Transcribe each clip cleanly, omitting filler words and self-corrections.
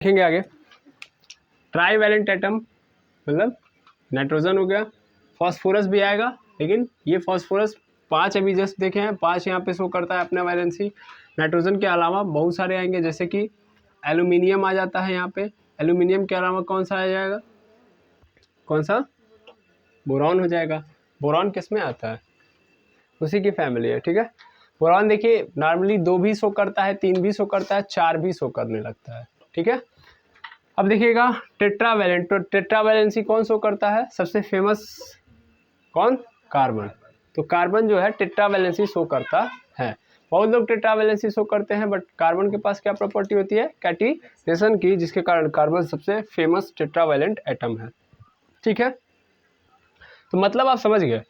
देखेंगे आगे। Trivalent atom मतलब नाइट्रोजन हो गया, फॉस्फोरस भी आएगा, लेकिन ये फॉस्फोरस 5 अभी जस्ट देखे हैं, 5 यहाँ पे शो करता है अपना वैलेंसी। नाइट्रोजन के अलावा बहुत सारे आएंगे, जैसे कि एल्यूमिनियम आ जाता है यहाँ पे। एल्यूमिनियम के अलावा कौन सा आ जाएगा, कौन सा, बोरॉन हो जाएगा। बोरॉन किस में आता है, उसी की फैमिली है, ठीक है। बोरॉन देखिए नॉर्मली 2 भी शो करता है, 3 भी शो करता है, 4 भी शो करने लगता है, ठीक है। अब देखिएगा टेट्रावैलेंट, तो टेट्रावैलेंसी कौन शो करता है, सबसे फेमस कौन, कार्बन। तो कार्बन जो है टेट्रावैलेंसी शो करता है। बहुत लोग टेट्रावैलेंसी शो करते हैं, बट कार्बन के पास क्या प्रॉपर्टी होती है, कैटिनेशन की, जिसके कारण कार्बन सबसे फेमस टेट्रावैलेंट एटम है, ठीक है। तो मतलब आप समझ गए,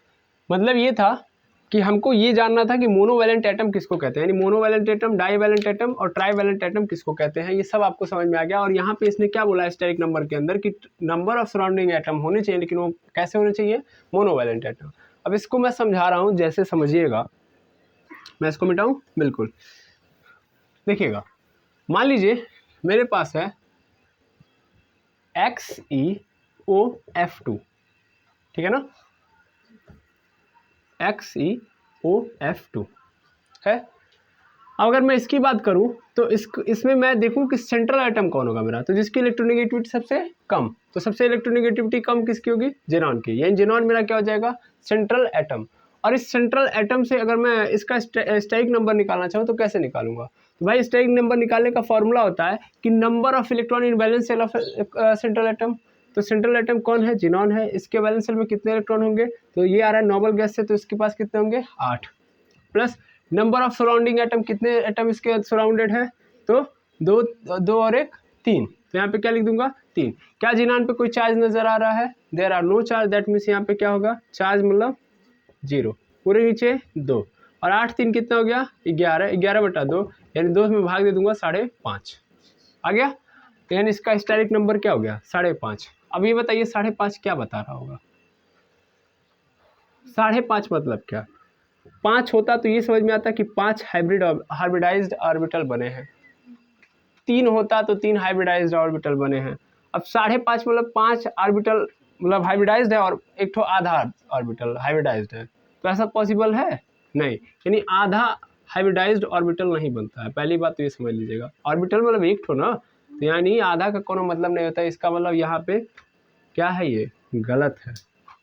मतलब ये था कि हमको ये जानना था कि मोनोवैलेंट एटम किसको कहते हैं, यानी मोनोवैलेंट एटम, डाईवैलेंट एटम और ट्राईवैलेंट एटम किसको कहते हैं, ये सब आपको समझ में आ गया। और यहाँ पे इसने क्या बोला स्टेरिक नंबर के अंदर कि नंबर ऑफ सराउंडिंग एटम होने चाहिए, लेकिन वो कैसे होने चाहिए, मोनोवैलेंट एटम। अब इसको मैं समझा रहा हूँ, जैसे समझिएगा, मैं इसको मिटाऊँ, बिल्कुल देखिएगा। मान लीजिए मेरे पास है XeOF2, ठीक है ना, XeOF2 है। अगर मैं इसकी बात करूं तो इसमें मैं देखूं कि सेंट्रल एटम कौन होगा मेरा, तो जिसकी इलेक्ट्रोनेगेटिविटी सबसे कम, तो सबसे इलेक्ट्रोनेगेटिविटी कम किसकी होगी, जेनॉन की, यानी जेनॉन मेरा क्या हो जाएगा, सेंट्रल एटम। और इस सेंट्रल एटम से अगर मैं इसका स्टेरिक नंबर निकालना चाहूँ तो कैसे निकालूंगा, तो भाई स्टेरिक नंबर निकालने का फॉर्मूला होता है कि number of electron in valence shell of central atom. तो सेंट्रल एटम कौन है, जिनॉन है, इसके वैलेंस शेल में कितने इलेक्ट्रॉन होंगे, तो ये आ रहा है नोबल गैस से, तो इसके पास कितने होंगे, 8, plus number of surrounding atom, कितने एटम इसके सराउंडेड है, तो 2 और 1 3, तो यहाँ पे क्या लिख दूंगा, 3। क्या जिनान पे कोई चार्ज नजर आ रहा है, there are no charge, that means यहाँ पे क्या होगा, चार्ज मतलब 0, पूरे नीचे 2, और 8 3 कितना हो गया, 11, 11/2, यानी 2 में भाग दे दूंगा 5.5 आ गया, तो यानी इसका स्टेरिक नंबर क्या हो गया, 5.5। अब ये बताइए 5.5 क्या बता रहा होगा, 5.5 मतलब क्या, 5 होता तो ये समझ में आता कि 5 हाइब्रिडाइज्ड ऑर्बिटल बने हैं, 3 होता तो 3 हाइब्रिडाइज्ड ऑर्बिटल बने हैं। अब 5.5 मतलब 5 ऑर्बिटल मतलब हाइब्रिडाइज्ड है और एक ठो आधा ऑर्बिटल हाइब्रिडाइज्ड है, तो ऐसा पॉसिबल है नहीं, यानी आधा हाइब्रिडाइज्ड ऑर्बिटल नहीं बनता है, पहली बात तो ये समझ लीजिएगा। ऑर्बिटल मतलब एक ठो ना, तो यानी आधा का कोनो मतलब नहीं होता, इसका मतलब यहाँ पे क्या है, ये गलत है,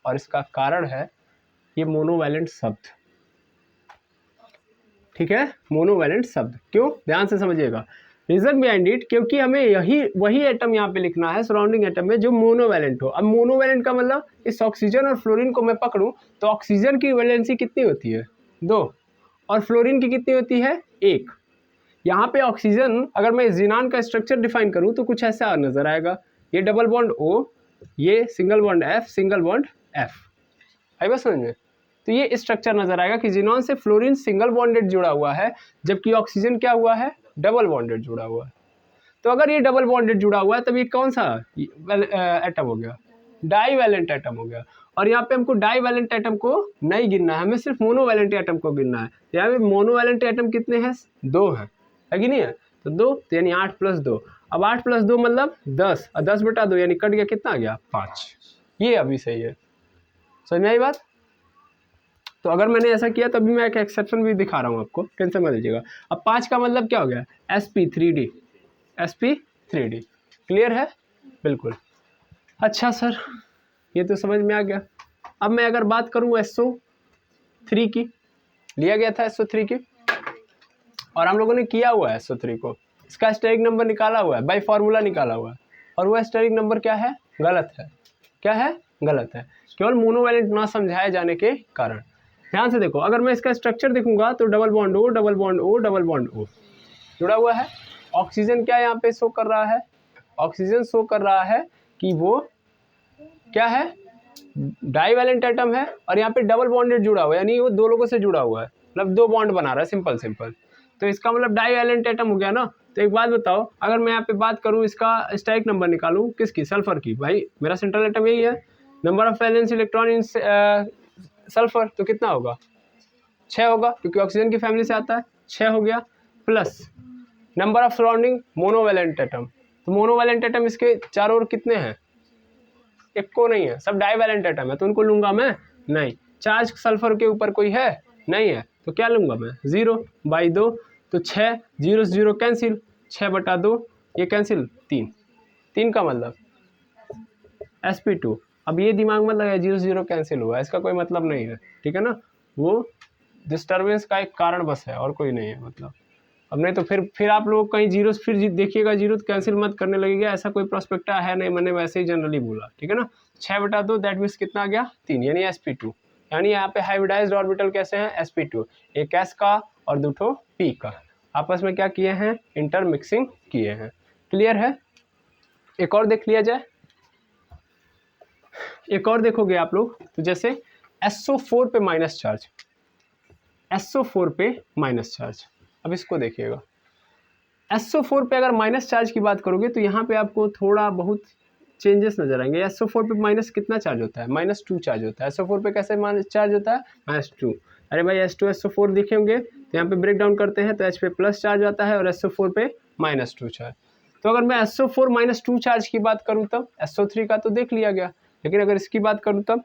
और इसका कारण है ये मोनोवैलेंट शब्द, ठीक है, मोनोवैलेंट शब्द। क्यों, ध्यान से समझिएगा, रीजन बिहाइंड इट, क्योंकि हमें वही एटम यहाँ पे लिखना है सराउंडिंग एटम में जो मोनोवैलेंट हो। अब मोनोवैलेंट का मतलब इस ऑक्सीजन और फ्लोरीन को मैं पकड़ूं तो ऑक्सीजन की वैलेंसी कितनी होती है, 2, और फ्लोरीन की कितनी होती है, 1। यहाँ पे ऑक्सीजन, अगर मैं जिनान का स्ट्रक्चर डिफाइन करूँ तो कुछ ऐसा नजर आएगा, ये डबल बॉन्ड O, ये single bond F, single bond F, आई बात समझ में। तो ये स्ट्रक्चर नजर आएगा कि जिनॉन से फ्लोरीन सिंगल बॉन्डेड जुड़ा हुआ है, जबकि ऑक्सीजन क्या हुआ है, डबल बॉन्डेड जुड़ा हुआ है। तो अगर ये डबल बॉन्डेड जुड़ा हुआ है तब ये कौन सा एटम हो गया, डाईवैलेंट एटम हो गया। और यहाँ पे हमको डाईवैलेंट एटम को नहीं गिनना है, हमें सिर्फ मोनोवैलेंट एटम को गिनना है। यहाँ पे मोनोवैलेंट एटम कितने हैं, 2 है कि नहीं है, तो 2, तो यानी 8 + 2। अब 8 + 2 मतलब 10, और 10/2 यानी कट गया, कितना आ गया, 5। ये अभी सही है, समझ में आई बात। तो अगर मैंने ऐसा किया तभी मैं एक एक्सेप्शन भी दिखा रहा हूँ आपको, टेंशन मत लीजिएगा। अब 5 का मतलब क्या हो गया, sp3d, sp3d, क्लियर है, बिल्कुल। अच्छा सर, ये तो समझ में आ गया। अब मैं अगर बात करूँ SO3 की, लिया गया था SO3 की, और हम लोगों ने किया हुआ है SO3 को, इसका स्टेरिक नंबर निकाला हुआ है, बाई फॉर्मूला निकाला हुआ है, और वह स्टेरिक नंबर क्या है, गलत है, क्या है, गलत है, केवल मोनोवैलेंट ना समझाए जाने के कारण। ध्यान से देखो, अगर मैं इसका स्ट्रक्चर देखूंगा तो double bond O, double bond O, double bond O जुड़ा हुआ है। ऑक्सीजन क्या यहाँ पे शो कर रहा है, ऑक्सीजन शो कर रहा है कि वो क्या है, डाईवैलेंट एटम है, और यहाँ पे डबल बॉन्डेड जुड़ा हुआ है, यानी वो 2 लोगों से जुड़ा हुआ है, मतलब 2 बॉन्ड बना रहा है, सिंपल सिंपल। तो इसका मतलब डाईवैलेंट एटम हो गया ना। तो एक बात बताओ, अगर मैं यहाँ पे बात करूँ इसका स्टेरिक नंबर निकालूं किसकी, सल्फर की, भाई मेरा सेंट्रल एटम यही है, number of valence electron in sulphur, तो कितना होगा, 6 होगा, क्योंकि ऑक्सीजन की फैमिली से आता है, 6 हो गया, plus number of surrounding monovalent atom, तो मोनोवैलेंट एटम इसके चारों ओर कितने हैं? एक को नहीं है, सब डाइवैलेंट एटम है, तो उनको लूंगा मैं नहीं। चार्ज सल्फर के ऊपर कोई है? नहीं है, तो क्या लूंगा मैं? 0/2, तो 6, 0 से 0 कैंसिल, 6/2 ये कैंसिल, 3, 3 का मतलब sp2। अब ये दिमाग में लगा 0 से 0 कैंसिल हुआ, इसका कोई मतलब नहीं है, ठीक है ना, वो डिस्टर्बेंस का एक कारण बस है और कोई नहीं है मतलब। अब नहीं तो फिर आप लोग कहीं जीरो फिर देखिएगा जीरो तो कैंसिल मत करने लगेगा, ऐसा कोई प्रोस्पेक्टा है नहीं, मैंने वैसे ही जनरली बोला, ठीक है ना। 6/2 दैट मीन्स कितना आ गया? 3, यानी sp2। यानी यहाँ पे हाइब्रिडाइज्ड ऑर्बिटल कैसे हैं? sp2, एक s का और दूठो p का, आपस में क्या किए हैं? इंटरमिक्सिंग किए हैं। क्लियर है? एक और देख लिया जाए, एक और देखोगे आप लोग तो जैसे SO4 पे माइनस चार्ज, SO4 पे माइनस चार्ज। अब इसको देखिएगा, SO4 पे अगर माइनस चार्ज की बात करोगे तो यहाँ पे आपको थोड़ा बहुत चेंजेस नजर आएंगे। SO4 पे माइनस कितना चार्ज होता है? -2 चार्ज होता है। SO4 पे कैसे माइनस चार्ज होता है? -2। अरे भाई H2SO4 देखे होंगे तो यहाँ पे ब्रेक डाउन करते हैं तो H पे प्लस चार्ज आता है और SO4 पे -2 चार्ज। तो अगर मैं SO4 -2 चार्ज की बात करूँ तब, SO3 का तो देख लिया गया, लेकिन अगर इसकी बात करूँ तब,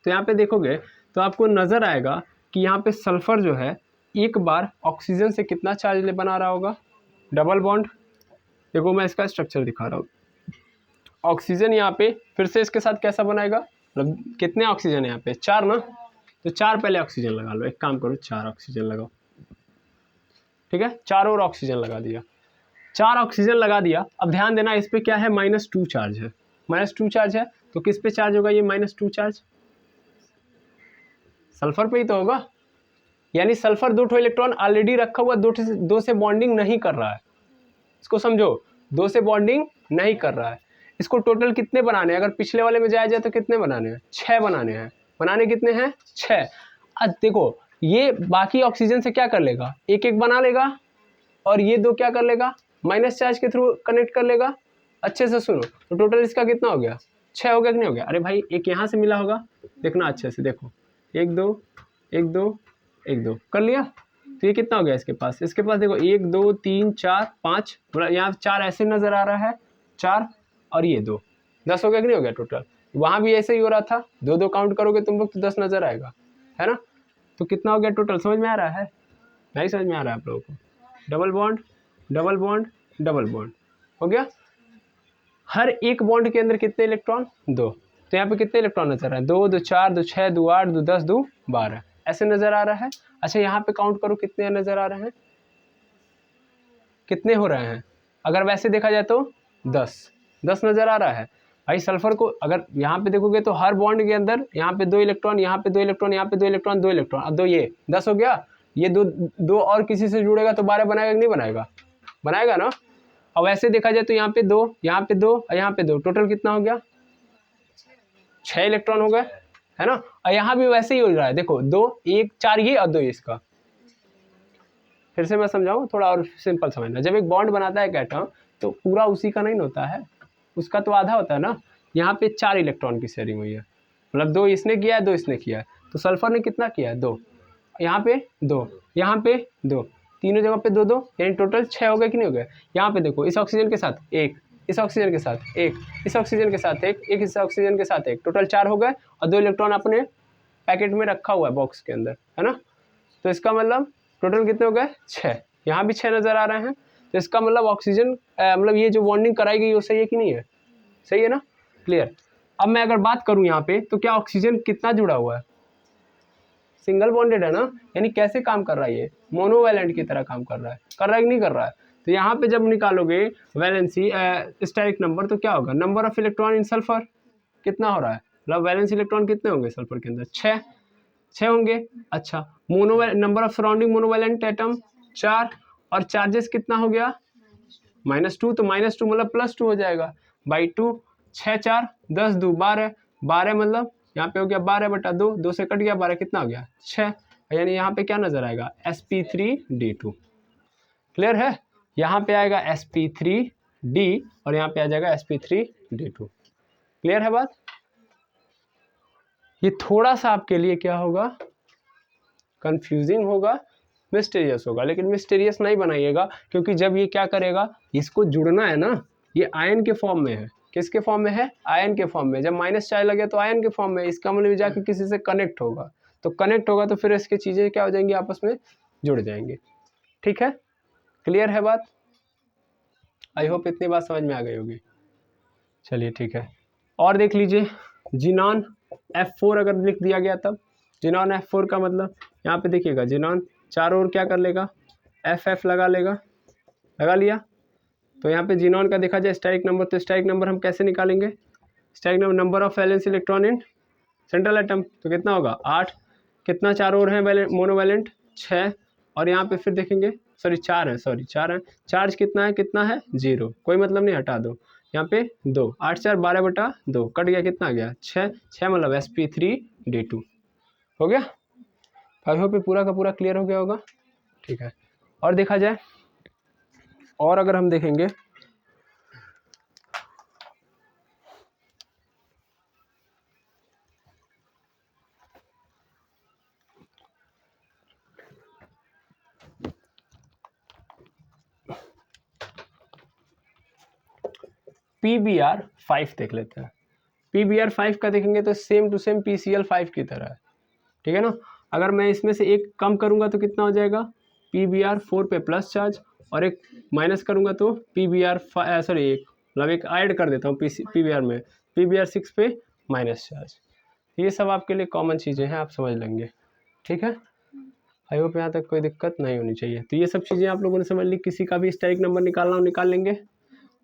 तो यहाँ पे देखोगे तो आपको नजर आएगा कि यहाँ पे सल्फर जो है एक बार ऑक्सीजन से कितना चार्ज ले बना रहा होगा? Double bond. देखो मैं इसका स्ट्रक्चर दिखा रहा हूँ, ऑक्सीजन यहाँ पे फिर से इसके साथ कैसा बनाएगा? मतलब कितने ऑक्सीजन है यहाँ पे? 4 ना, तो 4 पहले ऑक्सीजन लगा लो, एक काम करो 4 ऑक्सीजन लगाओ, ठीक है, 4 और ऑक्सीजन लगा दिया, 4 ऑक्सीजन लगा दिया। अब ध्यान देना इस पे क्या है? -2 चार्ज है, -2 चार्ज है, तो किस पे चार्ज होगा ये -2 चार्ज? सल्फर पे ही तो होगा, यानी सल्फर 2 इलेक्ट्रॉन ऑलरेडी रखा हुआ, 2 से बॉन्डिंग नहीं कर रहा है, इसको समझो, 2 से बॉन्डिंग नहीं कर रहा है। इसको टोटल कितने बनाने हैं? अगर पिछले वाले में जाया जाए तो कितने बनाने हैं? 6 बनाने हैं। बनाने कितने हैं? 6। अब देखो ये बाकी ऑक्सीजन से क्या कर लेगा? एक एक बना लेगा और ये 2 क्या कर लेगा? माइनस चार्ज के थ्रू कनेक्ट कर लेगा। अच्छे से सुनो, तो टोटल इसका कितना हो गया? 6 हो गया कि नहीं हो गया? अरे भाई एक यहाँ से मिला होगा, देखना अच्छे से, देखो 1 2 1 2 1 2 कर लिया, तो ये कितना हो गया इसके पास? इसके पास देखो 1 2 3 4 5, मतलब यहाँ 4 ऐसे नजर आ रहा है, 4 और ये 2, 10 हो गया कि नहीं हो गया टोटल? वहां भी ऐसे ही हो रहा था, 2 2 काउंट करोगे तुम लोग तो 10 नजर आएगा, है ना। तो कितना हो गया टोटल? समझ में आ रहा है? नहीं समझ में आ रहा है आप लोगों को? Double bond double bond double bond हो गया। हर एक बॉन्ड के अंदर कितने इलेक्ट्रॉन? 2। तो यहाँ पे कितने इलेक्ट्रॉन नजर आ रहे हैं? 2 2 4 2 6 2 8 2 10 2 12 ऐसे नजर आ रहा है। अच्छा यहाँ पे काउंट करो कितने नजर आ रहे हैं, कितने हो रहे हैं? अगर वैसे देखा जाए तो 10 नजर आ रहा है। भाई सल्फर को अगर यहाँ पे देखोगे तो हर बॉन्ड के अंदर यहाँ पे 2 इलेक्ट्रॉन, यहाँ पे 2 इलेक्ट्रॉन, यहाँ पे 2 इलेक्ट्रॉन, 2 इलेक्ट्रॉन, अब 2 ये 10 हो गया। ये दो और किसी से जुड़ेगा तो 12 बनाएगा कि नहीं बनाएगा? बनाएगा ना। अब ऐसे देखा जाए तो यहाँ पे 2, यहाँ पे 2 और यहाँ पे 2, टोटल कितना हो गया? 6 इलेक्ट्रॉन हो गए, है ना। और यहाँ भी वैसे ही हो रहा है, देखो 2 1 4 ये और 2 इसका। फिर से मैं समझाऊं, थोड़ा और सिंपल समझना। जब एक बॉन्ड बनाता है एक एटम तो पूरा उसी का नहीं होता है, उसका तो आधा होता है ना। यहाँ पे 4 इलेक्ट्रॉन की शेयरिंग हुई है, मतलब 2 इसने किया है 2 इसने किया है, तो सल्फर ने कितना किया है? 2। यहाँ पे 2, यहाँ पे 2, तीनों जगह पे 2 2, यानी टोटल 6 हो गए कि नहीं हो गए? यहाँ पे देखो इस ऑक्सीजन के साथ एक, इस ऑक्सीजन के साथ एक, इस ऑक्सीजन के साथ एक, इस ऑक्सीजन के साथ एक, टोटल 4 हो गए। और 2 इलेक्ट्रॉन अपने पैकेट में रखा हुआ है बॉक्स के अंदर, है ना। तो इसका मतलब टोटल कितने हो गए? 6। यहाँ भी 6 नजर आ रहे हैं, तो इसका मतलब ऑक्सीजन मतलब ये जो बॉन्डिंग कराई गई वो सही है कि नहीं है? सही है ना, क्लियर। अब मैं अगर बात करूं यहाँ पे तो क्या ऑक्सीजन कितना जुड़ा हुआ है? सिंगल बॉन्डेड है ना, यानी कैसे काम कर रहा है? ये मोनोवैलेंट की तरह काम कर रहा है, कर रहा है कि नहीं कर रहा है? तो यहाँ पे जब निकालोगे वैलेंसी स्टेरिक नंबर तो क्या होगा? Number of electron in sulphur कितना हो रहा है, मतलब वैलेंस इलेक्ट्रॉन कितने होंगे सल्फर के अंदर? 6 होंगे। अच्छा number of surrounding monovalent atom 4, और चार्जेस कितना हो गया? -2, तो -2 मतलब +2 हो जाएगा बाई 2, 6 4 10 2 12, 12 मतलब यहाँ पे हो गया 12/2, 2 से कट गया 12, कितना हो गया? 6, यानी यहाँ पे क्या नजर आएगा? sp3d2। क्लियर है? यहाँ पे आएगा sp3d और यहाँ पे आ जाएगा sp3d2। क्लियर है बात? ये थोड़ा सा आपके लिए क्या होगा? कंफ्यूजिंग होगा, मिस्टीरियस होगा, लेकिन मिस्टीरियस नहीं बनाइएगा, क्योंकि जब ये क्या करेगा, इसको जुड़ना है ना, ये आयन के फॉर्म में है। किसके फॉर्म में है? आयन के फॉर्म में। जब माइनस चार्ज लगे तो आयन के फॉर्म में, इसका मतलब जाके किसी से कनेक्ट होगा, तो कनेक्ट होगा तो फिर इसकी चीज़ें क्या हो जाएंगी, आपस में जुड़ जाएंगे। ठीक है, क्लियर है बात? आई होप इतनी बात समझ में आ गई होगी। चलिए ठीक है, और देख लीजिए जिनॉन F4 अगर लिख दिया गया तब जिनॉन F4 का मतलब यहाँ पे देखिएगा, जिनॉन चारों ओर क्या कर लेगा, FF लगा लेगा, लगा लिया। तो यहाँ पे जिनॉन का देखा जाए स्टैटिक नंबर, तो स्टैटिक नंबर हम कैसे निकालेंगे? Static number, number of valence electron in central atom, तो कितना होगा 8। कितना चारों ओर है मोनोवैलेंट? 6। और यहाँ पे फिर देखेंगे, सॉरी 4 है, सॉरी 4 है। चार्ज कितना है 0, कोई मतलब नहीं, हटा दो। यहाँ पे 2, 8 4 12/2 कट गया, कितना आ गया 6। 6 मतलब sp3d2 हो गया। आई होप पे पूरा का पूरा क्लियर हो गया होगा। ठीक है, और देखा जाए, और अगर हम देखेंगे PBr5 देख लेते हैं। PBr5 का देखेंगे तो सेम टू सेम PCl5 की तरह है, ठीक है ना। अगर मैं इसमें से एक कम करूंगा तो कितना हो जाएगा, PBr4 पे प्लस चार्ज, और एक माइनस करूंगा तो PBr5 सॉरी एक मतलब एक ऐड कर देता हूँ PBr में, PBr6 पे माइनस चार्ज। ये सब आपके लिए कॉमन चीज़ें हैं, आप समझ लेंगे। ठीक है, आई होप यहाँ तक कोई दिक्कत नहीं होनी चाहिए। तो ये सब चीज़ें आप लोगों ने समझ ली। किसी का भी स्टैटिक नंबर निकालना हो निकाल लेंगे।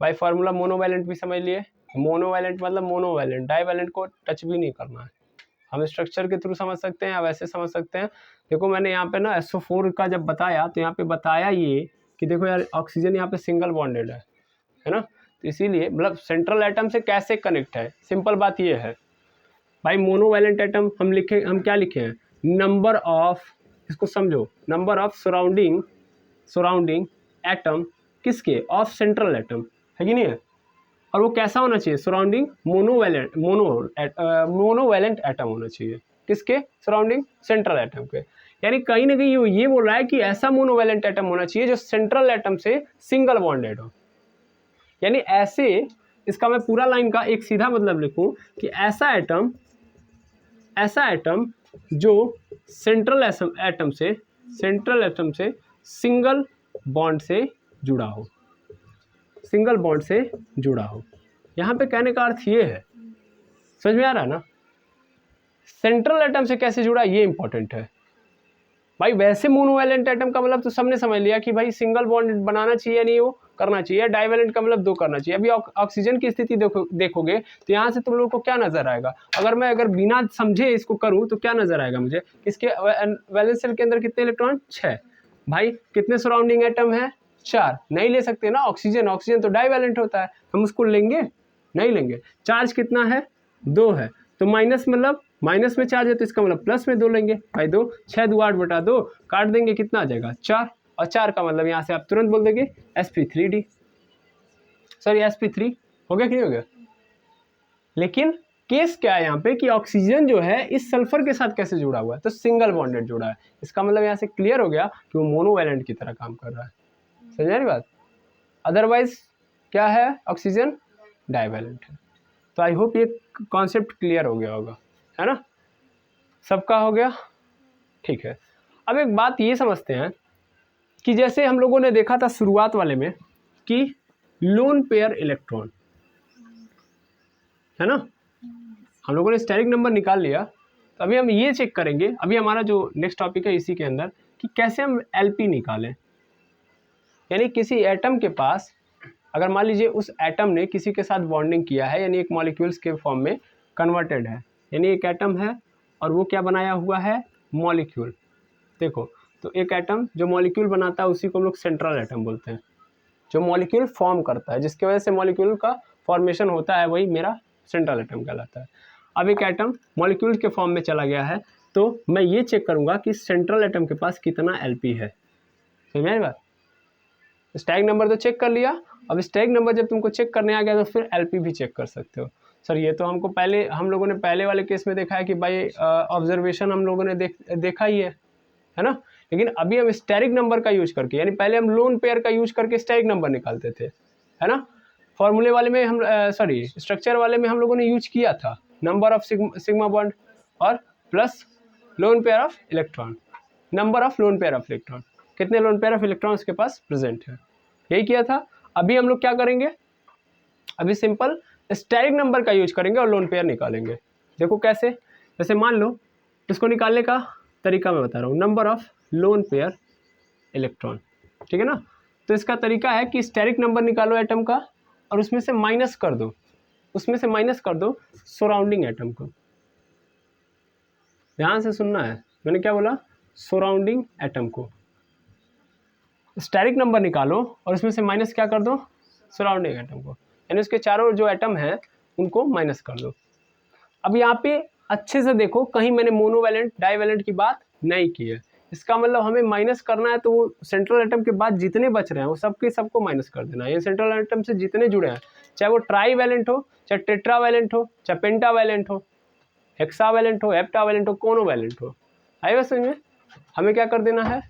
बाय फार्मूला मोनोवैलेंट भी समझ लिए। मोनोवैलेंट मतलब मोनोवैलेंट, डाईवैलेंट को टच भी नहीं करना है। हम स्ट्रक्चर के थ्रू समझ सकते हैं या वैसे समझ सकते हैं। देखो मैंने यहाँ पे ना SO4 का जब बताया तो यहाँ पे बताया ये कि देखो यार ऑक्सीजन यहाँ पे सिंगल बॉन्डेड है ना, तो इसीलिए मतलब सेंट्रल एटम से कैसे कनेक्ट है, सिंपल बात ये है भाई। मोनोवैलेंट एटम हम क्या लिखे हैं, नंबर ऑफ, इसको समझो, नंबर ऑफ सराउंडिंग एटम किसके, ऑफ सेंट्रल एटम, है कि नहीं है। और वो कैसा होना चाहिए, सराउंडिंग मोनोवैलेंट एटम होना चाहिए, किसके, सराउंडिंग सेंट्रल एटम के। यानी कहीं ना कहीं ये बोल रहा है कि ऐसा मोनोवैलेंट एटम होना चाहिए जो सेंट्रल एटम से सिंगल बॉन्डेड हो। यानी ऐसे, इसका मैं पूरा लाइन का एक सीधा मतलब लिखूं कि ऐसा एटम जो सेंट्रल एटम से सिंगल बॉन्ड से जुड़ा हो, सिंगल बॉन्ड से जुड़ा हो। यहाँ पे कहने का अर्थ ये है, समझ में आ रहा है ना, सेंट्रल एटम से कैसे जुड़ा ये इंपॉर्टेंट है भाई। वैसे मोनोवैलेंट एटम का मतलब तो सबने समझ लिया कि भाई सिंगल बॉन्ड बनाना चाहिए नहीं, वो करना चाहिए। डाईवैलेंट का मतलब 2 करना चाहिए। अभी ऑक्सीजन की स्थिति देखोगे तो यहाँ से तुम लोगों को क्या नजर आएगा, अगर बिना समझे इसको करूँ तो क्या नजर आएगा मुझे, इसके वैलेंस शेल के अंदर कितने इलेक्ट्रॉन, 6। भाई कितने सराउंडिंग एटम है, 4। नहीं ले सकते ना, ऑक्सीजन तो डाईवैलेंट होता है, हम उसको लेंगे नहीं लेंगे। चार्ज कितना है, 2 है, तो माइनस मतलब माइनस में चार्ज है तो इसका मतलब प्लस में 2 लेंगे। भाई 2, 6 2 8/2 काट देंगे, कितना आ जाएगा 4। और 4 का मतलब यहाँ से आप तुरंत बोल देंगे sp3d, सॉरी sp3 हो गया कि नहीं हो गया। लेकिन केस क्या है यहाँ पे कि ऑक्सीजन जो है इस सल्फर के साथ कैसे जुड़ा हुआ है, तो सिंगल बॉन्डेड जुड़ा है। इसका मतलब यहाँ से क्लियर हो गया कि वो मोनोवैलेंट की तरह काम कर रहा है। समझ रही बात। अदरवाइज क्या है, ऑक्सीजन डाईवैलेंट है। तो आई होप ये कॉन्सेप्ट क्लियर हो गया होगा, है ना, सबका हो गया। ठीक है, अब एक बात ये समझते हैं कि जैसे हम लोगों ने देखा था शुरुआत वाले में कि लोन पेयर इलेक्ट्रॉन, है ना, हम लोगों ने स्टेरिक नंबर निकाल लिया। तो अभी हम ये चेक करेंगे, अभी हमारा जो नेक्स्ट टॉपिक है इसी के अंदर, कि कैसे हम LP निकालें। यानी किसी एटम के पास अगर मान लीजिए उस एटम ने किसी के साथ बॉन्डिंग किया है, यानी एक मॉलिक्यूल्स के फॉर्म में कन्वर्टेड है, यानी एक एटम है और वो क्या बनाया हुआ है, मॉलिक्यूल। देखो तो एक एटम जो मॉलिक्यूल बनाता है उसी को हम लोग सेंट्रल एटम बोलते हैं, जो मॉलिक्यूल फॉर्म करता है, जिसकी वजह से मॉलिक्यूल का फॉर्मेशन होता है, वही मेरा सेंट्रल एटम कहलाता है। अब एक एटम मॉलिक्यूल के फॉर्म में चला गया है तो मैं ये चेक करूंगा कि सेंट्रल एटम के पास कितना LP है। समझ में आई बात। स्टैग नंबर तो चेक कर लिया, अब स्टैग नंबर जब तुमको चेक करने आ गया तो फिर LP भी चेक कर सकते हो। सर ये तो हम लोगों ने पहले वाले केस में देखा है कि भाई ऑब्जर्वेशन हम लोगों ने देखा ही है ना। लेकिन अभी हम स्टेरिक नंबर का यूज करके, यानी पहले हम लोन पेयर का यूज करके स्टेरिक नंबर निकालते थे, है ना। फॉर्मूले वाले में हम स्ट्रक्चर वाले में हम लोगों ने यूज किया था, नंबर ऑफ सिग्मा बॉन्ड और plus lone pair of electron, number of lone pair of electron, कितने लोन पेयर ऑफ इलेक्ट्रॉन उसके पास प्रेजेंट है, यही किया था। अभी हम लोग क्या करेंगे, अभी सिंपल स्टेरिक नंबर का यूज करेंगे और लोन पेयर निकालेंगे। देखो कैसे, जैसे मान लो इसको निकालने का तरीका मैं बता रहा हूँ, number of lone pair electron, ठीक है ना। तो इसका तरीका है कि स्टेरिक नंबर निकालो एटम का और उसमें से माइनस कर दो, सराउंडिंग एटम को। ध्यान से सुनना है, मैंने क्या बोला, सराउंडिंग एटम को। स्टेरिक नंबर निकालो और उसमें से माइनस क्या कर दो, सराउंडिंग एटम को, यानी उसके चारों जो एटम हैं उनको माइनस कर दो। अब यहाँ पे अच्छे से देखो, कहीं मैंने मोनोवैलेंट डाइवैलेंट की बात नहीं की है। इसका मतलब हमें माइनस करना है तो वो सेंट्रल एटम के बाद जितने बच रहे हैं वो सबके सबको माइनस कर देना है। ये सेंट्रल एटम से जितने जुड़े हैं, चाहे वो ट्राईवैलेंट हो, चाहे टेट्रावैलेंट हो, चाहे पेंटावैलेंट हो, हेक्सावैलेंट हो, हेप्टावैलेंट हो, कोनोवैलेंट हो, आएगा समझ में, हमें क्या कर देना है,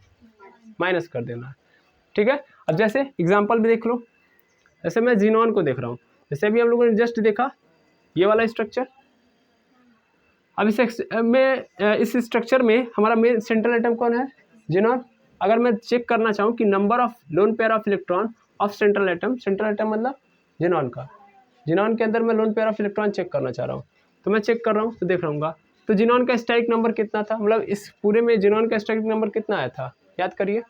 माइनस कर देना है, ठीक है। अब जैसे एग्जाम्पल भी देख लो, जैसे मैं जीनॉन को देख रहा हूँ, जैसे अभी हम लोगों ने जस्ट देखा ये वाला स्ट्रक्चर। अब इस स्ट्रक्चर में हमारा मेन सेंट्रल एटम कौन है, जीनॉन। अगर मैं चेक करना चाहूँ कि number of lone pair of electron of central atom मतलब जीनॉन का, जीनॉन के अंदर मैं lone pair of electron check करना चाह रहा हूँ, तो मैं चेक कर रहा हूँ तो देख रहूँगा, तो जीनॉन का स्टेरिक नंबर कितना था, मतलब इस पूरे में जीनॉन का स्टेरिक नंबर कितना आया था, याद करिए।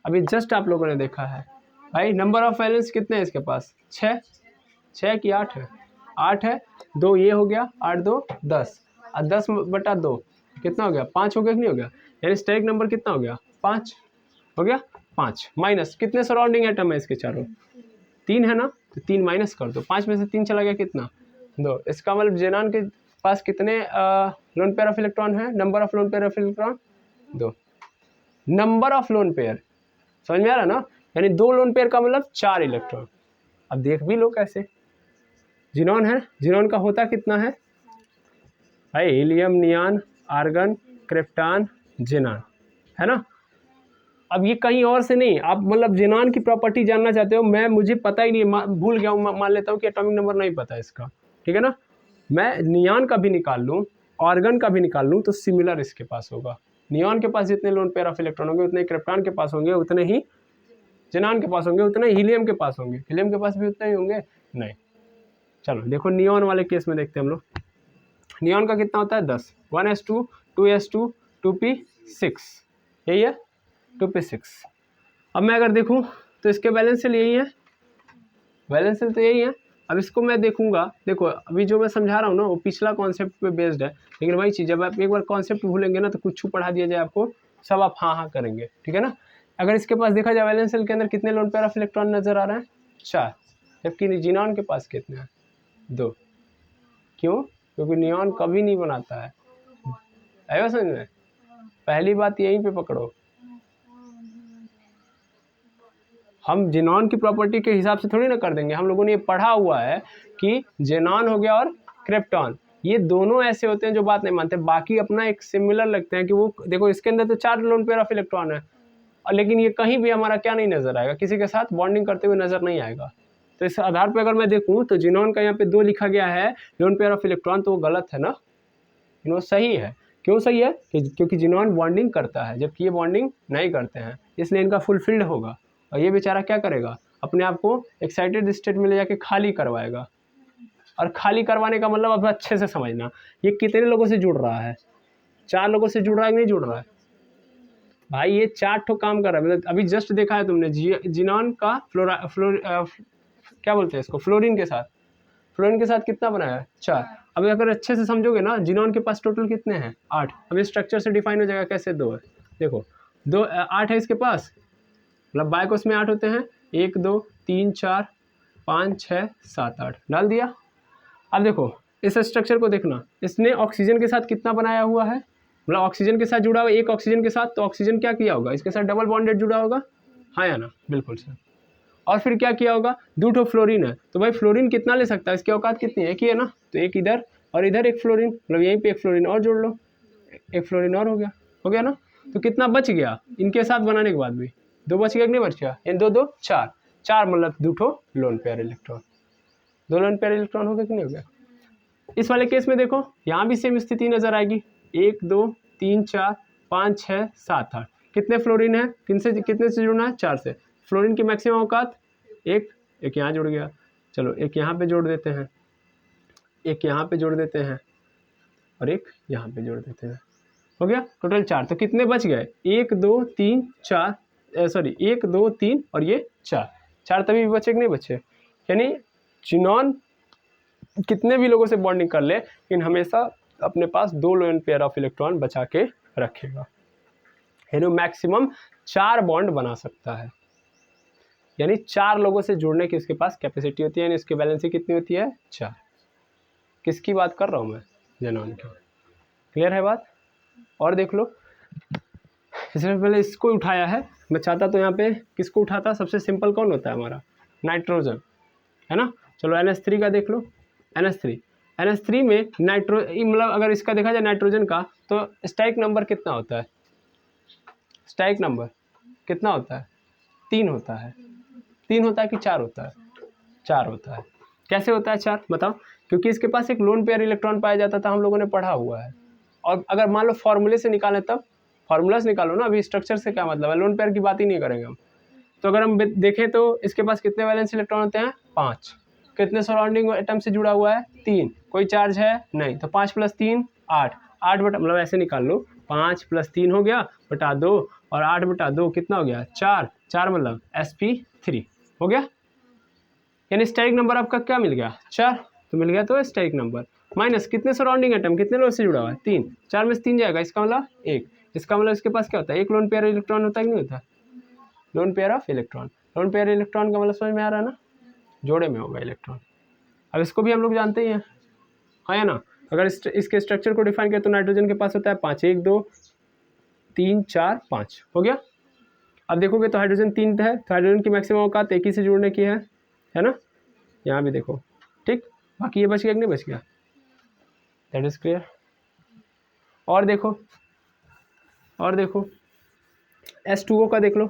अभी जस्ट आप लोगों ने देखा है भाई, नंबर ऑफ वैलेंस कितने हैं इसके पास, 6 कि 8 है, 8 है, 2 ये हो गया, 8 2 10 और 10/2 कितना हो गया, 5 हो गया कि नहीं हो गया, यानी स्टेरिक नंबर कितना हो गया, 5 हो गया। 5 माइनस कितने सराउंडिंग एटम है इसके चारों, 3 है ना, तो 3 माइनस कर दो, 5 में से 3 चला गया कितना, 2। इसका मतलब जेनॉन के पास कितने लोन पेयर ऑफ इलेक्ट्रॉन है, number of lone pair of electron 2, number of lone pair, समझ में आ रहा ना, यानी 2 लोन पेयर का मतलब 4 इलेक्ट्रॉन। अब देख भी लो कैसे, जीनॉन है, जीनॉन का होता कितना है भाई, helium, neon, argon, krypton, xenon, है ना। अब ये कहीं और से नहीं, आप मतलब जेनॉन की प्रॉपर्टी जानना चाहते हो, मुझे पता ही नहीं, भूल गया हूँ, मान लेता हूँ कि एटॉमिक नंबर नहीं पता इसका, ठीक है ना। मैं नियॉन का भी निकाल लूँ, आर्गन का भी निकाल लूँ, तो सिमिलर इसके पास होगा। नियॉन के पास जितने लोन पेयर ऑफ इलेक्ट्रॉन होंगे उतने क्रिप्टॉन के पास होंगे, उतने ही जेनॉन के पास होंगे, उतने हीलियम के पास होंगे, हीलियम के पास भी उतने ही होंगे नहीं। चलो देखो नियॉन वाले केस में देखते हैं हम लोग, नियॉन का कितना होता है 10, 1s2 2s2 2p6, यही है 2p6। अब मैं अगर देखूं तो इसके बैलेंस सेल यही है, बैलेंस सेल तो यही है। अब इसको मैं देखूंगा, देखो अभी जो मैं समझा रहा हूँ ना वो पिछला कॉन्सेप्ट पे बेस्ड है, लेकिन वही चीज़, जब आप एक बार कॉन्सेप्ट भूलेंगे ना तो कुछ पढ़ा दिया जाए आपको सब आप हाँ करेंगे, ठीक है ना। अगर इसके पास देखा जाए वैलेंस सेल के अंदर कितने लोन पेयर ऑफ इलेक्ट्रॉन नजर आ रहे हैं, 4, जबकि जीनॉन के पास कितने हैं, 2। क्यों, क्योंकि नियॉन कभी नहीं बनाता है, आएगा समझ में, पहली बात यहीं पे पकड़ो। हम जेनॉन की प्रॉपर्टी के हिसाब से थोड़ी ना कर देंगे, हम लोगों ने ये पढ़ा हुआ है कि जेनॉन हो गया और क्रिप्टॉन, ये दोनों ऐसे होते हैं जो बात नहीं मानते, बाकी अपना एक सिमिलर लगते हैं कि वो देखो इसके अंदर तो 4 लोन पेयर ऑफ इलेक्ट्रॉन है, लेकिन ये कहीं भी हमारा क्या नहीं नजर आएगा, किसी के साथ बॉन्डिंग करते हुए नजर नहीं आएगा। तो इस आधार पर अगर मैं देखूँ तो जेनॉन का यहाँ पे 2 लिखा गया है लोन पेयर ऑफ इलेक्ट्रॉन, तो वो गलत है ना, वो सही है। क्यों सही है, क्योंकि जेनॉन बॉन्डिंग करता है जबकि ये बॉन्डिंग नहीं करते हैं, इसलिए इनका फुलफिल्ड होगा। और ये बेचारा क्या करेगा, अपने आप को एक्साइटेड स्टेट में ले जाके खाली करवाएगा, और खाली करवाने का मतलब अब अच्छे से समझना, ये कितने लोगों से जुड़ रहा है, 4 लोगों से जुड़ रहा है कि नहीं जुड़ रहा है भाई, ये 4 ठो काम कर रहा है। मतलब अभी जस्ट देखा है तुमने जीनॉन का क्या बोलते हैं इसको, फ्लोरीन के साथ कितना बनाया है, 4। अब अगर अच्छे से समझोगे ना, जीनॉन के पास टोटल कितने हैं, 8। अब ये स्ट्रक्चर से डिफाइन हो जाएगा कैसे, 2 है, देखो 8 है इसके पास, मतलब बाइकोस में 8 होते हैं, 1 2 3 4 5 6 7 8 डाल दिया। अब देखो इस स्ट्रक्चर को देखना, इसने ऑक्सीजन के साथ कितना बनाया हुआ है, मतलब ऑक्सीजन के साथ जुड़ा हुआ, एक ऑक्सीजन के साथ, तो ऑक्सीजन क्या किया होगा, इसके साथ डबल बॉन्डेड जुड़ा होगा, हाँ या ना, बिल्कुल सर। और फिर क्या किया होगा, 2 ठो फ्लोरीन है, तो भाई फ्लोरीन कितना ले सकता है, इसकी औकात कितनी है, एक ही है ना, तो एक इधर और इधर एक फ्लोरीन, मतलब यहीं पे एक फ्लोरीन और जोड़ लो, एक फ्लोरीन और हो गया ना, तो कितना बच गया इनके साथ बनाने के बाद भी, 2 बच गया कि नहीं बच गया, इन 2 2 4, 4 मतलब 2 lone pair electron, 2 lone pair electron हो गया कि नहीं हो गया। इस वाले केस में देखो यहाँ भी सेम स्थिति नजर आएगी, 1 2 3 4 5 6 7 8, कितने फ्लोरीन है, कितने से जुड़ना है, 4 से। फ्लोरीन की मैक्सिमम औकात एक यहाँ जुड़ गया, चलो एक यहाँ पे जोड़ देते हैं, एक यहाँ पे जोड़ देते हैं और एक यहाँ पे जोड़ देते हैं, हो गया टोटल 4। तो कितने बच गए, 1 2 3 4, सॉरी 1 2 3 और ये 4 तभी बचे कि नहीं बचे। यानी जिनॉन कितने भी लोगों से बॉन्डिंग कर ले लेकिन हमेशा अपने पास 2 लोन पेयर ऑफ इलेक्ट्रॉन बचा के रखेगा, यानी मैक्सिमम 4 बॉन्ड बना सकता है, यानी 4 लोगों से जुड़ने की इसके पास कैपेसिटी होती है, यानी इसकी वैलेंसी कितनी होती है, 4। किसकी बात कर रहा हूँ मैं, जेनॉन की। क्लियर है बात। और देख लो, इससे पहले इसको उठाया है, मैं चाहता तो यहाँ पे किसको उठाता, सबसे सिंपल कौन होता है हमारा, नाइट्रोजन, है ना। चलो NH3 का देख लो, NH3 में नाइट्रो मतलब अगर इसका देखा जाए नाइट्रोजन का, तो स्टाइक नंबर कितना होता है, स्टाइक नंबर कितना होता है, 3 होता है। 3 होता है कि 4 होता है, 4 होता है। कैसे होता है 4 बताओ, क्योंकि इसके पास एक लोन पेयर इलेक्ट्रॉन पाया जाता था, हम लोगों ने पढ़ा हुआ है। और अगर मान लो फॉर्मूले से निकालें, तब फॉर्मूला से निकालो ना, अभी स्ट्रक्चर से क्या मतलब है, लोन पेयर की बात ही नहीं करेंगे हम। तो अगर हम देखें तो इसके पास कितने वैलेंस इलेक्ट्रॉन होते हैं, 5। कितने सराउंडिंग एटम से जुड़ा हुआ है, 3। कोई चार्ज है नहीं, तो 5 + 3 8, 8 बटा मतलब ऐसे निकाल लो, 5 + 3 हो गया बटा 2 और 8 बटा 2 कितना हो गया, 4। 4 मतलब sp3 हो गया, यानी स्टैटिक नंबर आपका क्या मिल गया, 4। तो मिल गया तो स्टैटिक नंबर माइनस कितने सराउंडिंग एटम, कितने लोन से जुड़ा हुआ है, 3। 4 में से 3 जाएगा, इसका मतलब 1। इसका मतलब इसके पास क्या होता है, एक लोन पेयर इलेक्ट्रॉन होता है कि नहीं होता, loan pair of electron. Lone pair electron का मतलब समझ में आ रहा है ना, जोड़े में होगा इलेक्ट्रॉन। अब इसको भी हम लोग जानते ही हैं, है ना। अगर इसके स्ट्रक्चर को डिफाइन करें तो नाइट्रोजन के पास होता है 5, 1 2 3 4 5 हो गया। अब देखोगे तो हाइड्रोजन 3 है, तो हाइड्रोजन की मैक्सिमम औकात एक ही से जुड़ने की है ना। यहाँ भी देखो, ठीक, बाकी ये बच गया कि नहीं बच गया, दैट इज क्लियर। और देखो H2O का देख लो,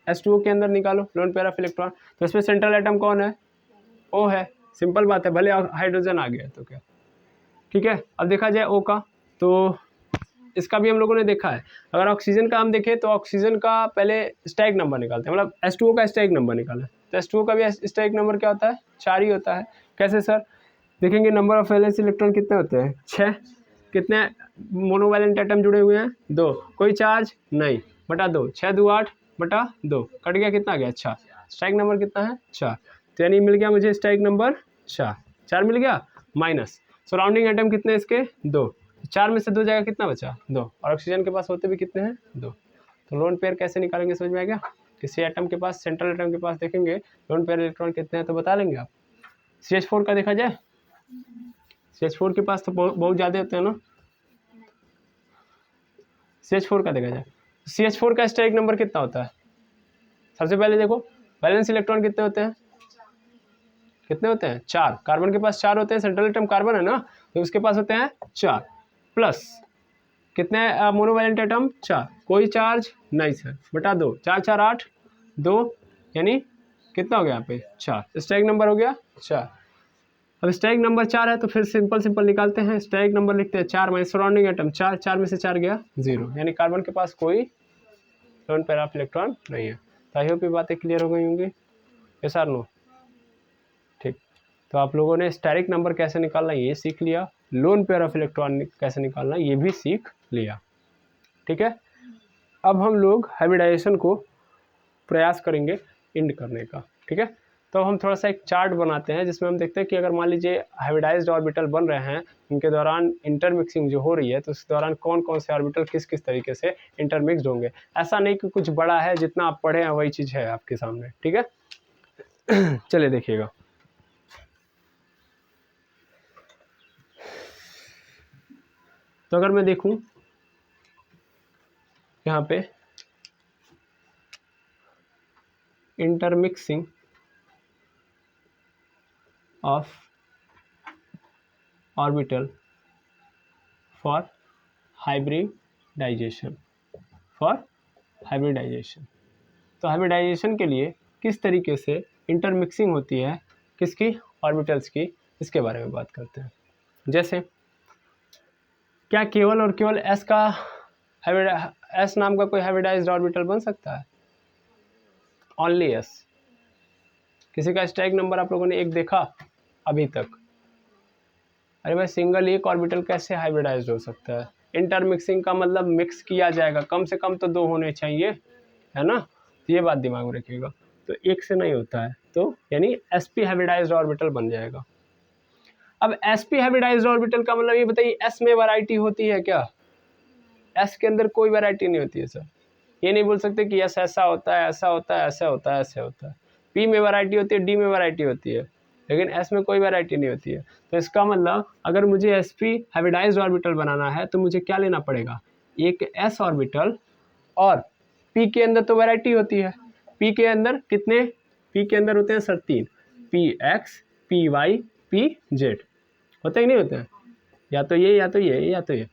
H2O के अंदर निकालो लोन पेयर ऑफ इलेक्ट्रॉन, तो इसमें सेंट्रल एटम कौन है, O है। सिंपल बात है, भले हाइड्रोजन आ गया तो क्या, ठीक है। अब देखा जाए O का, तो इसका भी हम लोगों ने देखा है। अगर ऑक्सीजन का हम देखें तो ऑक्सीजन का पहले स्टैटिक नंबर निकालते हैं, मतलब H2O का स्टैटिक नंबर निकाला, तो H2O का भी स्टैटिक नंबर क्या होता है, 4 ही होता है। कैसे सर, देखेंगे नंबर ऑफ वैलेंस इलेक्ट्रॉन कितने होते हैं, 6। कितने मोनोवैलेंट एटम जुड़े हुए हैं, 2। कोई चार्ज नहीं, बटा 2, 6 2 8 बटा 2 कट गया, कितना गया, 4। स्ट्राइक नंबर कितना है, 4। तो यानी मिल गया मुझे स्ट्राइक नंबर 4 मिल गया। माइनस सराउंडिंग एटम कितने इसके, 2। 4 में से 2 जाएगा, कितना बचा, 2। और ऑक्सीजन के पास होते भी कितने हैं, 2। तो लोन पेयर कैसे निकालेंगे, समझ में आ गया। किसी एटम के पास, सेंट्रल एटम के पास देखेंगे लोन पेयर इलेक्ट्रॉन कितने हैं तो बता लेंगे आप। CH4 का देखा जाए, CH4 के पास तो बहुत ज़्यादा होते हैं ना। CH4 का देखा जाए, CH4 का स्टैटिक नंबर कितना होता है, सबसे पहले देखो वैलेंस इलेक्ट्रॉन कितने होते हैं, कितने होते हैं, 4। कार्बन के पास 4 होते हैं, सेंट्रल एटम कार्बन है ना, तो उसके पास होते हैं 4 प्लस कितने मोनोवैलेंट एटम, 4। कोई चार्ज नहीं सर, बटा 2, 4 4 8 2, यानी कितना हो गया यहाँ पे, 4। स्टैटिक नंबर हो गया 4। अब स्टैटिक नंबर 4 है तो फिर सिंपल निकालते हैं, स्टैटिक नंबर लिखते हैं 4 माइनस सराउंडिंग एटम 4, 4 में से 4 गया 0, यानी कार्बन के पास कोई लोन पेयर ऑफ इलेक्ट्रॉन नहीं है। तो आई होप ये बातें क्लियर हो गई होंगी, यस और नो, ठीक। तो आप लोगों ने स्टैटिक नंबर कैसे निकालना ये सीख लिया, लोन पेयर ऑफ इलेक्ट्रॉन कैसे निकालना ये भी सीख लिया, ठीक है। अब हम लोग हाइब्रिडाइजेशन को प्रयास करेंगे इंड करने का, ठीक है। तो हम थोड़ा सा एक चार्ट बनाते हैं जिसमें हम देखते हैं कि अगर मान लीजिए हाइब्रिडाइज्ड ऑर्बिटल बन रहे हैं, इनके दौरान इंटरमिक्सिंग जो हो रही है, तो उस दौरान कौन कौन से ऑर्बिटल किस किस तरीके से इंटरमिक्सड होंगे। ऐसा नहीं कि कुछ बड़ा है, जितना आप पढ़े हैं वही चीज़ है आपके सामने, ठीक है। चलिए देखिएगा, तो अगर मैं देखूं यहाँ पे intermixing of orbital for hybridization, तो हाइब्रिडाइजेशन के लिए किस तरीके से इंटरमिक्सिंग होती है किसकी, ऑर्बिटल्स की, इसके बारे में बात करते हैं। जैसे क्या केवल और केवल एस का एस नाम का कोई हाइब्रिडाइज्ड ऑर्बिटल बन सकता है? Only S. किसी का स्ट्राइक नंबर आप लोगों ने एक देखा अभी तक? अरे भाई सिंगल एक ऑर्बिटल कैसे हाइब्रिडाइज्ड हो सकता है? इंटरमिक्सिंग का मतलब मिक्स किया जाएगा, कम से कम तो 2 होने चाहिए, है ना? तो ये बात दिमाग में रखिएगा। तो एक से नहीं होता है, तो यानी sp हाइब्रिडाइज्ड ऑर्बिटल बन जाएगा। अब sp हाइब्रिडाइज्ड ऑर्बिटल का मतलब ये बताइए, s में वैरायटी होती है क्या? s के अंदर कोई वैरायटी नहीं होती है सर। ये नहीं बोल सकते कि s ऐसा होता है, ऐसा होता है, ऐसा होता है, ऐसे होता है। p में वैरायटी होती है, d में वैरायटी होती है, लेकिन s में कोई वैरायटी नहीं होती है। तो इसका मतलब अगर मुझे sp हाइब्रिडाइज्ड ऑर्बिटल बनाना है तो मुझे क्या लेना पड़ेगा? एक s ऑर्बिटल, और p के अंदर तो वैरायटी होती है। p के अंदर कितने? p के अंदर होते हैं सर 3, px, py, pz। होते हैं कि नहीं होते हैं? या तो ये, या तो ये, या तो ये।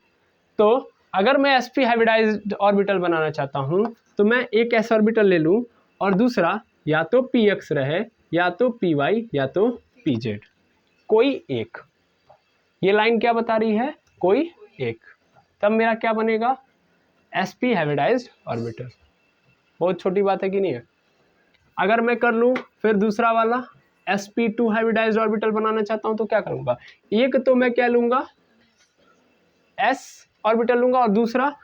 तो अगर मैं sp हाइब्रिडाइज्ड ऑर्बिटल बनाना चाहता हूं तो मैं एक s ऑर्बिटल ले लूं और दूसरा या तो px रहे, या तो py, या तो pz, कोई एक। ये लाइन क्या बता रही है? कोई एक। तब मेरा क्या बनेगा? sp hybridised orbital. बहुत छोटी बात है कि नहीं है? अगर मैं कर लूं फिर दूसरा वाला sp2 हाइब्रिडाइज्ड ऑर्बिटल बनाना चाहता हूं तो क्या करूंगा? एक तो मैं क्या लूंगा? s ऑर्बिटल लूंगा, और दूसरा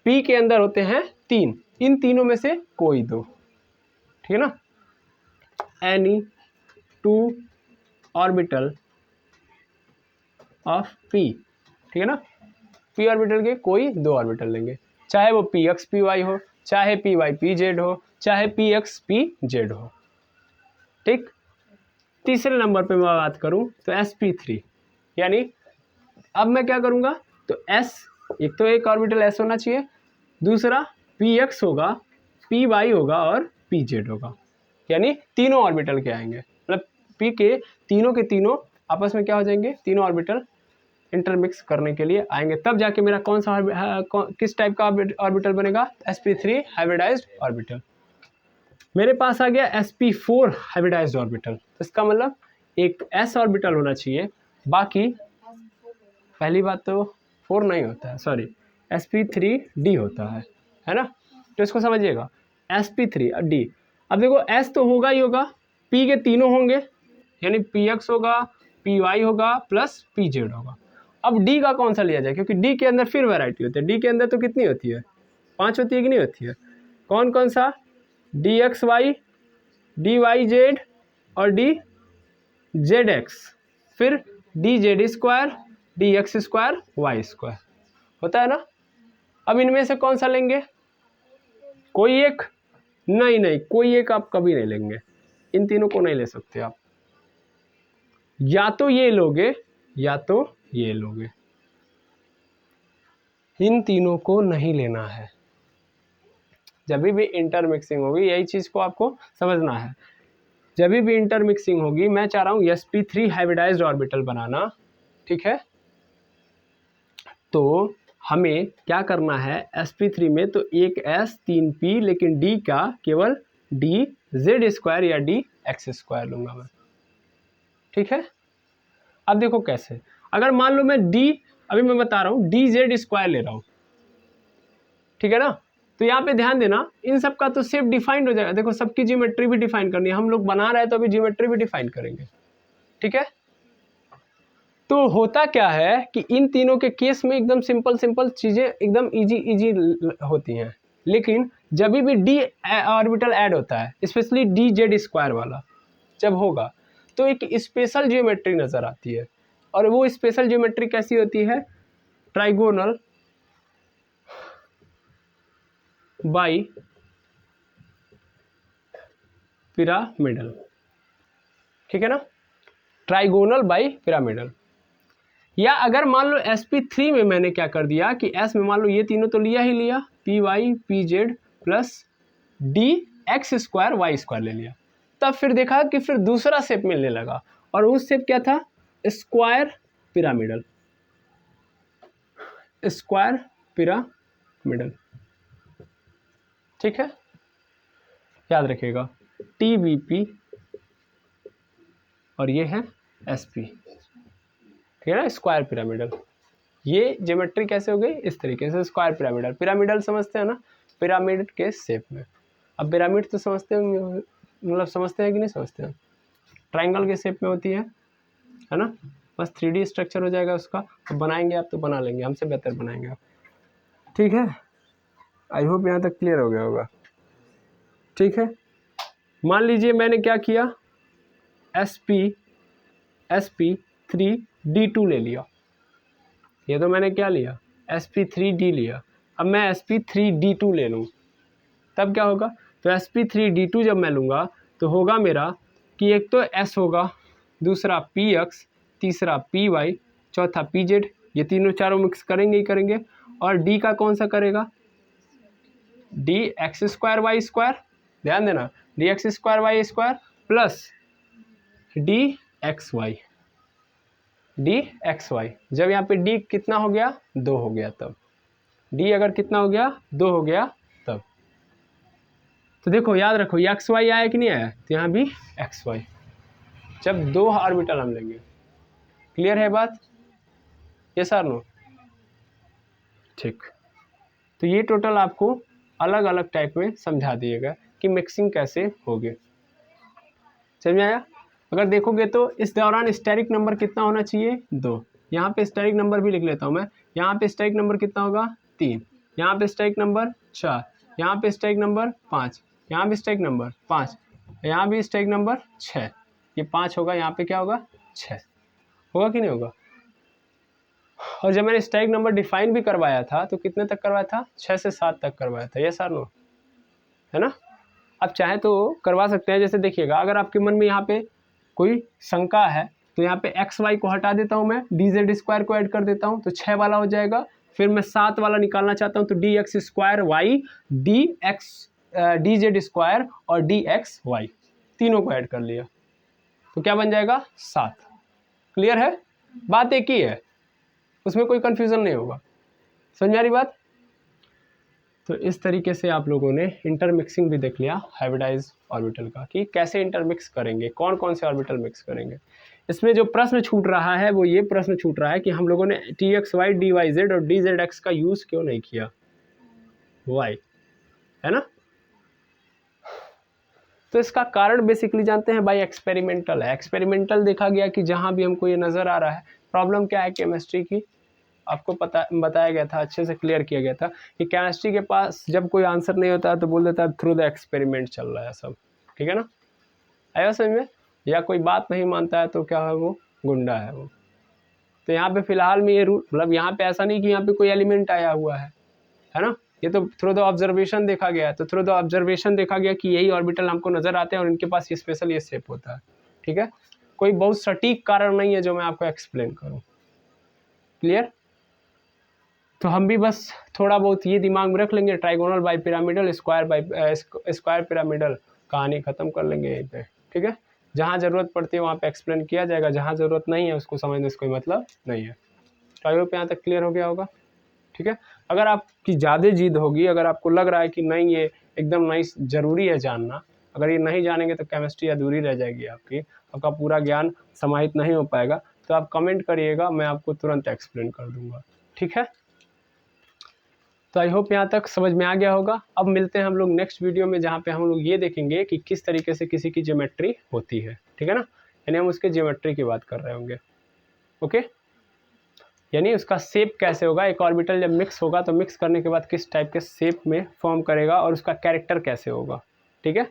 p के अंदर होते हैं 3, इन तीनों में से कोई 2, ठीक है ना? एनी 2 ऑर्बिटल ऑफ p, ठीक है ना? p ऑर्बिटल के कोई 2 ऑर्बिटल लेंगे, चाहे वो px py हो, चाहे py pz हो, चाहे px pz हो, ठीक। तीसरे नंबर पे मैं बात करूं तो sp3, यानी अब मैं क्या करूंगा? तो s, एक तो एक ऑर्बिटल s होना चाहिए, दूसरा px होगा, py होगा और pz होगा, यानी तीनों ऑर्बिटल के आएंगे। मतलब p के तीनों आपस में क्या हो जाएंगे? तीनों ऑर्बिटल इंटरमिक्स करने के लिए आएंगे, तब जाके मेरा कौन सा किस टाइप का ऑर्बिटल बनेगा? sp3 hybridised orbital. मेरे पास आ गया sp4 हाइब्रिडाइज्ड ऑर्बिटल। इसका मतलब एक s ऑर्बिटल होना चाहिए, बाकी पहली बात तो 4 नहीं होता है, सॉरी, sp3d होता है ना? तो इसको समझिएगा, sp3d। अब देखो s तो होगा ही होगा, p के तीनों होंगे, यानी px होगा, py होगा प्लस pz होगा। अब d का कौन सा लिया जाए? क्योंकि d के अंदर फिर वैरायटी होती है। d के अंदर तो कितनी होती है? 5 होती है कि नहीं होती है? कौन कौन सा? dxy, dyz और dzx, फिर dz square, dx square, y square, होता है ना? अब इनमें से कौन सा लेंगे? कोई एक? नहीं, कोई एक आप कभी नहीं लेंगे, इन तीनों को नहीं ले सकते आप, या तो ये लोगे या तो ये लोगे, इन तीनों को नहीं लेना है। जब भी इंटरमिक्सिंग होगी, यही चीज को आपको समझना है, जब भी इंटरमिक्सिंग होगी, मैं चाह रहा हूं sp3 हाइब्रिडाइज्ड ऑर्बिटल बनाना, ठीक है? तो हमें क्या करना है? sp3 में तो एक s 3p, लेकिन d का केवल dz स्क्वायर या dx स्क्वायर लूंगा मैं, ठीक है? अब देखो कैसे, अगर मान लो मैं d, अभी मैं बता रहा हूं dz स्क्वायर ले रहा हूं, ठीक है ना? तो यहाँ पे ध्यान देना, इन सब का तो शेप डिफाइंड हो जाएगा। देखो सबकी ज्योमेट्री भी डिफाइन करनी है, हम लोग बना रहे हैं तो अभी ज्योमेट्री भी डिफाइन करेंगे, ठीक है? तो होता क्या है कि इन तीनों के केस में एकदम सिंपल चीजें एकदम इजी होती हैं, लेकिन जब भी डी ऑर्बिटल ऐड होता है, स्पेशली डी जेड स्क्वायर वाला जब होगा, तो एक स्पेशल ज्योमेट्री नजर आती है। और वो स्पेशल ज्योमेट्री कैसी होती है? ट्राइगोनल बाई पिरामिडल, ठीक है ना? Trigonal bi pyramidal. या अगर मान लो sp3 में मैंने क्या कर दिया कि s में मान लो ये तीनों तो लिया ही लिया, py pz plus dx square y square ले लिया, तब फिर देखा कि फिर दूसरा शेप मिलने लगा, और उस शेप क्या था? स्क्वायर पिरामिडल, स्क्वायर पिरामिडल, ठीक है? याद रखिएगा, TBP और ये है sp, ठीक है ना, स्क्वायर पिरामिडल। ये ज्योमेट्री कैसे हो गई, इस तरीके से स्क्वायर पिरामिडल। पिरामिडल समझते हैं ना, पिरामिड के शेप में। अब पिरामिड तो समझते होंगे, मतलब समझते हैं कि नहीं समझते हैं, ट्रायंगल के शेप में होती है ना, बस 3D स्ट्रक्चर हो जाएगा उसका। तो बनाएंगे आप तो बना लेंगे, हमसे बेहतर बनाएंगे आप, ठीक है। आई होप यहाँ तक क्लियर हो गया होगा, ठीक है। मान लीजिए मैंने क्या किया, sp3d2 ले लिया, ये तो मैंने क्या लिया, sp3d लिया। अब मैं sp3d2 ले लूँ तब क्या होगा, तो sp3d2 जब मैं लूँगा तो होगा मेरा कि एक तो s होगा, दूसरा px, तीसरा py, चौथा pz, ये तीनों चारों मिक्स करेंगे ही करेंगे। और d का कौन सा करेगा, dx² y², ध्यान देना, dx² y² plus dxy, dxy। जब यहाँ पे d कितना हो गया, 2 हो गया, तब d अगर कितना हो गया, 2 हो गया तब। तो देखो याद रखो, ये xy आया कि नहीं आया, तो यहाँ भी xy, जब 2 ऑर्बिटल हम लेंगे। क्लियर है बात, यस और नो, ठीक। तो ये टोटल आपको अलग अलग टाइप में समझा दिएगा कि मिक्सिंग कैसे होगी, समझ में आया। अगर देखोगे तो इस दौरान स्टेरिक नंबर कितना होना चाहिए, 2। यहाँ पे स्टेरिक नंबर भी लिख लेता हूँ मैं, यहाँ पे स्टेरिक नंबर कितना होगा, 3, यहाँ पे स्टेरिक नंबर 4, यहाँ पे स्टेरिक नंबर 5, यहाँ भी स्टेरिक नंबर 5, यहाँ भी स्टेरिक नंबर 6, ये 5 होगा, यहाँ पे क्या होगा, 6 होगा कि नहीं होगा। और जब मैंने स्टेरिक नंबर डिफाइन भी करवाया था तो कितने तक करवाया था, 6 से 7 तक करवाया था, यस और नो, है ना। आप चाहे तो करवा सकते हैं, जैसे देखिएगा, अगर आपके मन में यहाँ पे कोई शंका है तो यहाँ पे xy को हटा देता हूँ मैं, dz² को ऐड कर देता हूँ तो 6 वाला हो जाएगा। फिर मैं 7 वाला निकालना चाहता हूँ तो dx² y, dz² और dxy, तीनों को ऐड कर लिया तो क्या बन जाएगा, 7। क्लियर है, बात एक ही है, उसमें कोई कंफ्यूजन नहीं होगा, समझ में आ रही बात। तो इस तरीके से आप लोगों ने इंटरमिक्सिंग भी देख लिया हाइब्रिडाइज ऑर्बिटल का, कि कैसे इंटरमिक्स करेंगे, कौन कौन से ऑर्बिटल मिक्स करेंगे। इसमें जो प्रश्न छूट रहा है वो ये प्रश्न छूट रहा है कि हम लोगों ने txy, dyz और dzx का यूज़ क्यों नहीं किया, वाई, है ना। तो इसका कारण बेसिकली जानते हैं, बाय एक्सपेरिमेंटल है। एक्सपेरिमेंटल देखा गया कि जहाँ भी हमको ये नज़र आ रहा है, प्रॉब्लम क्या है केमिस्ट्री की, आपको बताया गया था, अच्छे से क्लियर किया गया था कि केमिस्ट्री के पास जब कोई आंसर नहीं होता है तो बोल देता है थ्रू द एक्सपेरिमेंट चल रहा है सब, ठीक है ना, आया समझ में। या कोई बात नहीं मानता है तो क्या है, वो गुंडा है वो। तो यहाँ पे फिलहाल में ये रूल, मतलब यहाँ पे ऐसा नहीं कि यहाँ पे कोई एलिमेंट आया हुआ है ना, ये तो थ्रू द ऑब्जर्वेशन देखा गया है। तो थ्रू द ऑब्जर्वेशन देखा गया कि यही ऑर्बिटल हमको नजर आते हैं और इनके पास स्पेशल ये शेप होता है, ठीक है। कोई बहुत सटीक कारण नहीं है जो मैं आपको एक्सप्लेन करूँ, क्लियर। तो हम भी बस थोड़ा बहुत ये दिमाग में रख लेंगे, trigonal bi pyramidal, square pyramidal, कहानी ख़त्म कर लेंगे यहीं पे, ठीक है। जहाँ ज़रूरत पड़ती है वहाँ पे एक्सप्लेन किया जाएगा, जहाँ ज़रूरत नहीं है उसको समझने से कोई मतलब नहीं है। तो आई होप यहाँ तक क्लियर हो गया होगा, ठीक है। अगर आपकी ज़्यादा जिद होगी, अगर आपको लग रहा है कि नहीं ये एकदम नहीं ज़रूरी है जानना, अगर ये नहीं जानेंगे तो केमिस्ट्री अधूरी रह जाएगी आपकी, आपका पूरा ज्ञान समाहित नहीं हो पाएगा, तो आप कमेंट करिएगा, मैं आपको तुरंत एक्सप्लेन कर दूँगा, ठीक है। तो आई होप यहाँ तक समझ में आ गया होगा। अब मिलते हैं हम लोग नेक्स्ट वीडियो में, जहाँ पे हम लोग ये देखेंगे कि किस तरीके से किसी की ज्योमेट्री होती है, ठीक है ना, यानी हम उसके ज्योमेट्री की बात कर रहे होंगे, ओके। यानी उसका शेप कैसे होगा, एक ऑर्बिटल जब मिक्स होगा तो मिक्स करने के बाद किस टाइप के शेप में फॉर्म करेगा और उसका कैरेक्टर कैसे होगा, ठीक है।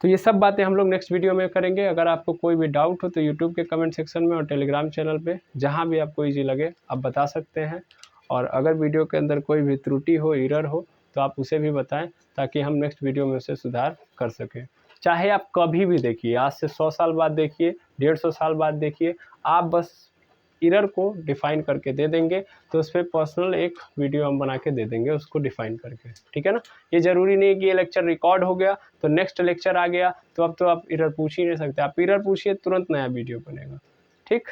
तो ये सब बातें हम लोग नेक्स्ट वीडियो में करेंगे। अगर आपको कोई भी डाउट हो तो यूट्यूब के कमेंट सेक्शन में और टेलीग्राम चैनल पे जहाँ भी आपको ईजी लगे आप बता सकते हैं। और अगर वीडियो के अंदर कोई भी त्रुटि हो, एरर हो, तो आप उसे भी बताएं ताकि हम नेक्स्ट वीडियो में उसे सुधार कर सकें। चाहे आप कभी भी देखिए, आज से 100 साल बाद देखिए, 150 साल बाद देखिए, आप बस एरर को डिफाइन करके दे देंगे तो उस पर पर्सनल एक वीडियो हम बना के दे देंगे उसको डिफाइन करके, ठीक है ना। ये ज़रूरी नहीं कि ये लेक्चर रिकॉर्ड हो गया तो नेक्स्ट लेक्चर आ गया तो अब तो आप एरर पूछ ही नहीं सकते, आप एरर पूछिए तुरंत नया वीडियो बनेगा, ठीक।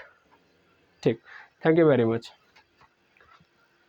Thank you very much.